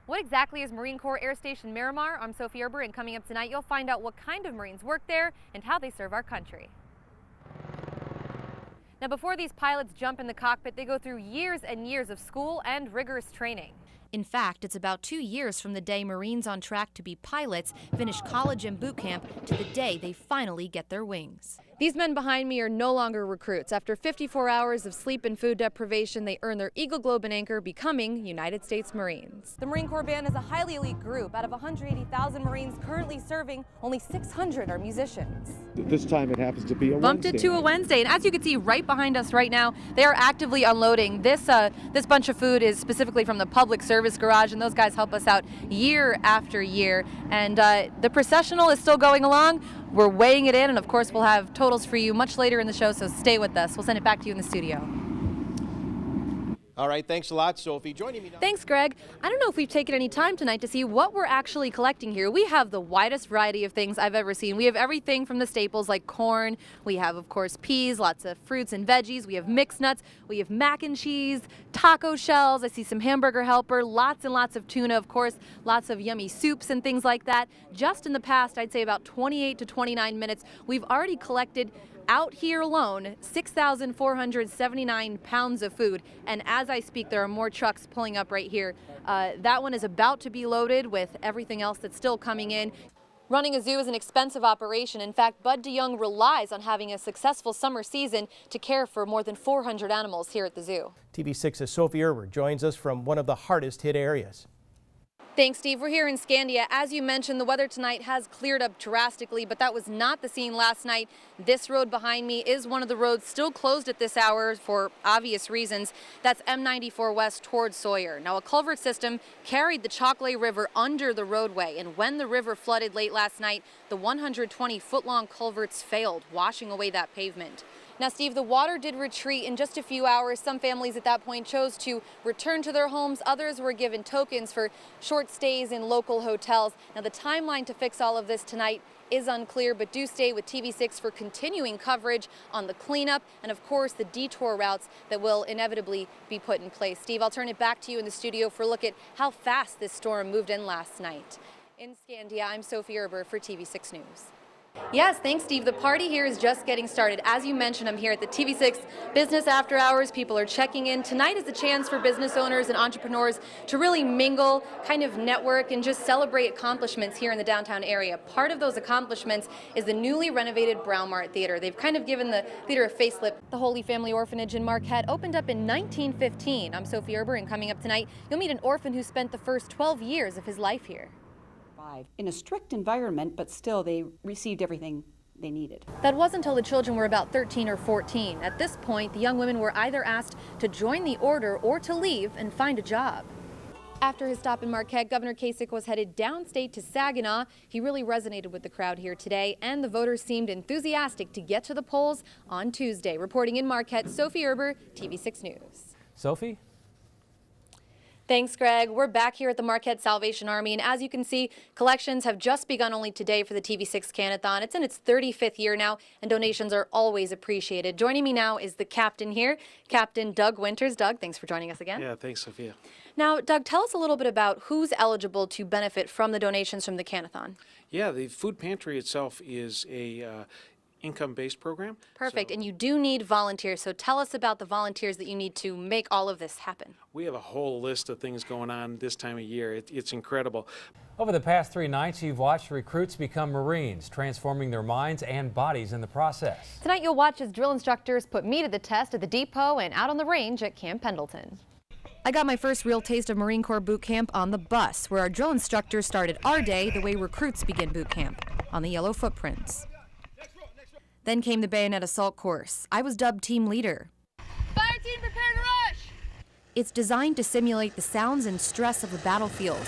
What exactly is Marine Corps Air Station Miramar? I'm Sophie Erber, and coming up tonight, you'll find out what kind of Marines work there and how they serve our country. Now, before these pilots jump in the cockpit, they go through years and years of school and rigorous training. In fact, it's about 2 years from the day Marines on track to be pilots finish college and boot camp to the day they finally get their wings. These men behind me are no longer recruits. After 54 hours of sleep and food deprivation, they earn their Eagle Globe and Anchor, becoming United States Marines. The Marine Corps Band is a highly elite group. Out of 180,000 Marines currently serving, only 600 are musicians. This time it happens to be a Wednesday. Bumped it to a Wednesday, and as you can see right behind us right now, they are actively unloading. This bunch of food is specifically from the public service garage, and those guys help us out year after year. And the processional is still going along. We're weighing it in, and of course we'll have totals for you much later in the show, so stay with us. We'll send it back to you in the studio. All right, thanks a lot, Sophie. Joining me now. Thanks, Greg. I don't know if we've taken any time tonight to see what we're actually collecting here. We have the widest variety of things I've ever seen. We have everything from the staples like corn. We have, of course, peas, lots of fruits and veggies. We have mixed nuts. We have mac and cheese, taco shells. I see some hamburger helper, lots and lots of tuna, of course, lots of yummy soups and things like that. Just in the past, I'd say about 28 to 29 minutes, we've already collected out here alone 6,479 pounds of food, and as I speak there are more trucks pulling up right here. That one is about to be loaded with everything else that's still coming in. Running a zoo is an expensive operation. In fact, Bud DeYoung relies on having a successful summer season to care for more than 400 animals here at the zoo. TV6's Sophie Erber joins us from one of the hardest hit areas. Thanks, Steve. We're here in Scandia. As you mentioned, the weather tonight has cleared up drastically, but that was not the scene last night. This road behind me is one of the roads still closed at this hour for obvious reasons. That's M94 West towards Sawyer. Now, a culvert system carried the Chalkley River under the roadway, and when the river flooded late last night, the 120-foot-long culverts failed, washing away that pavement. Now, Steve, the water did retreat in just a few hours. Some families at that point chose to return to their homes. Others were given tokens for short stays in local hotels. Now, the timeline to fix all of this tonight is unclear, but do stay with TV6 for continuing coverage on the cleanup and, of course, the detour routes that will inevitably be put in place. Steve, I'll turn it back to you in the studio for a look at how fast this storm moved in last night. In Scandia, I'm Sophie Erber for TV6 News. Yes, thanks, Steve. The party here is just getting started. As you mentioned, I'm here at the TV6 Business After Hours. People are checking in. Tonight is a chance for business owners and entrepreneurs to really mingle, kind of network, and just celebrate accomplishments here in the downtown area. Part of those accomplishments is the newly renovated Brown Mart Theater. They've kind of given the theater a facelift. The Holy Family Orphanage in Marquette opened up in 1915. I'm Sophie Erber, and coming up tonight, you'll meet an orphan who spent the first 12 years of his life here. In a strict environment, but still they received everything they needed. That wasn't until the children were about 13 or 14. At this point, the young women were either asked to join the order or to leave and find a job. After his stop in Marquette, Governor Kasich was headed downstate to Saginaw. He really resonated with the crowd here today, and the voters seemed enthusiastic to get to the polls on Tuesday. Reporting in Marquette, Sophie Erber, TV6 News. Sophie? Thanks, Greg. We're back here at the Marquette Salvation Army, and as you can see, collections have just begun only today for the TV6 Canathon. It's in its 35th year now, and donations are always appreciated. Joining me now is the captain here, Captain Doug Winters. Doug, thanks for joining us again. Yeah, thanks, Sophia. Now, Doug, tell us a little bit about who's eligible to benefit from the donations from the Canathon. Yeah, the food pantry itself is a income-based program. Perfect, So and you do need volunteers, so tell us about the volunteers that you need to make all of this happen. we have a whole list of things going on this time of year. It's incredible. Over the past 3 nights, you've watched recruits become Marines, transforming their minds and bodies in the process. Tonight you'll watch as drill instructors put me to the test at the depot and out on the range at Camp Pendleton. I got my first real taste of Marine Corps boot camp on the bus, where our drill instructors started our day the way recruits begin boot camp, on the yellow footprints. Then came the bayonet assault course. I was dubbed team leader. Fire team, prepare to rush! It's designed to simulate the sounds and stress of the battlefield.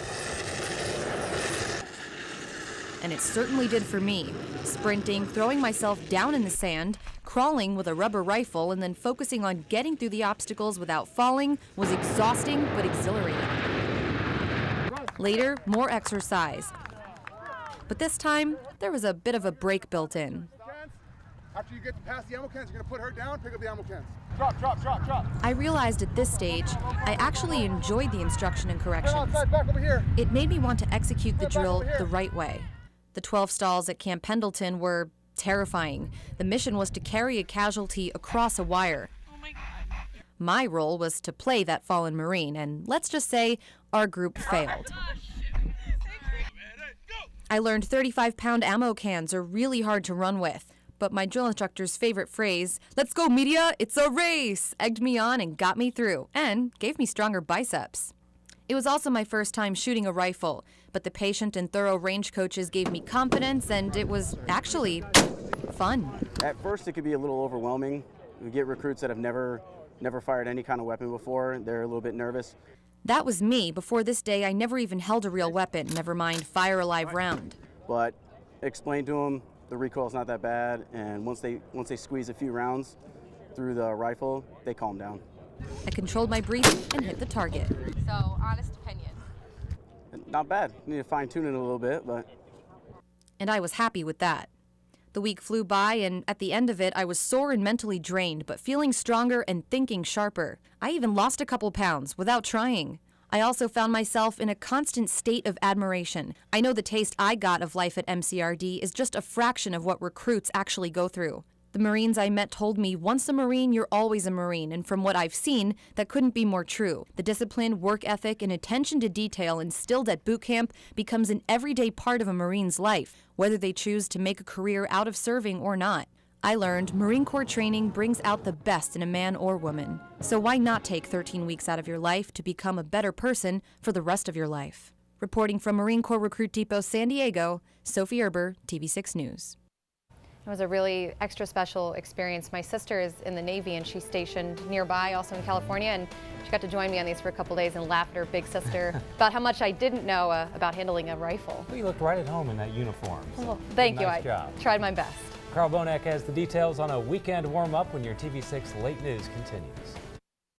And it certainly did for me. Sprinting, throwing myself down in the sand, crawling with a rubber rifle, and then focusing on getting through the obstacles without falling was exhausting but exhilarating. Later, more exercise. But this time, there was a bit of a break built in. After you get past the ammo cans, you're going to put her down, pick up the ammo cans. I realized at this stage, I actually enjoyed the instruction and corrections. It made me want to execute the drill the right way. The 12 stalls at Camp Pendleton were terrifying. The mission was to carry a casualty across a wire. My role was to play that fallen Marine, and let's just say our group failed. I learned 35-pound ammo cans are really hard to run with, but my drill instructor's favorite phrase, "Let's go, media, it's a race," egged me on and got me through, and gave me stronger biceps. It was also my first time shooting a rifle, but the patient and thorough range coaches gave me confidence, and it was actually fun. At first, it could be a little overwhelming. We get recruits that have never fired any kind of weapon before. They're a little bit nervous. That was me. Before this day, I never even held a real weapon, never mind fire a live round. But explain to them the recoil's not that bad, and once they squeeze a few rounds through the rifle, they calm down. I controlled my breathing and hit the target. So, honest opinion. Not bad. Need to fine tune it a little bit, but. And I was happy with that. The week flew by, and at the end of it, I was sore and mentally drained, but feeling stronger and thinking sharper. I even lost a couple pounds without trying. I also found myself in a constant state of admiration. I know the taste I got of life at MCRD is just a fraction of what recruits actually go through. The Marines I met told me, once a Marine, you're always a Marine, and from what I've seen, that couldn't be more true. The discipline, work ethic, and attention to detail instilled at boot camp becomes an everyday part of a Marine's life, whether they choose to make a career out of serving or not. I learned Marine Corps training brings out the best in a man or woman. So why not take 13 weeks out of your life to become a better person for the rest of your life? Reporting from Marine Corps Recruit Depot, San Diego, Sophie Erber, TV6 News. It was a really extra special experience. My sister is in the Navy and she's stationed nearby, also in California, and she got to join me on these for a couple days and laugh at her big sister about how much I didn't know about handling a rifle. Well, you looked right at home in that uniform. So Well, thank you. nice I job. tried my best. Carl Bonek has the details on a weekend warm-up when your TV6 Late News continues.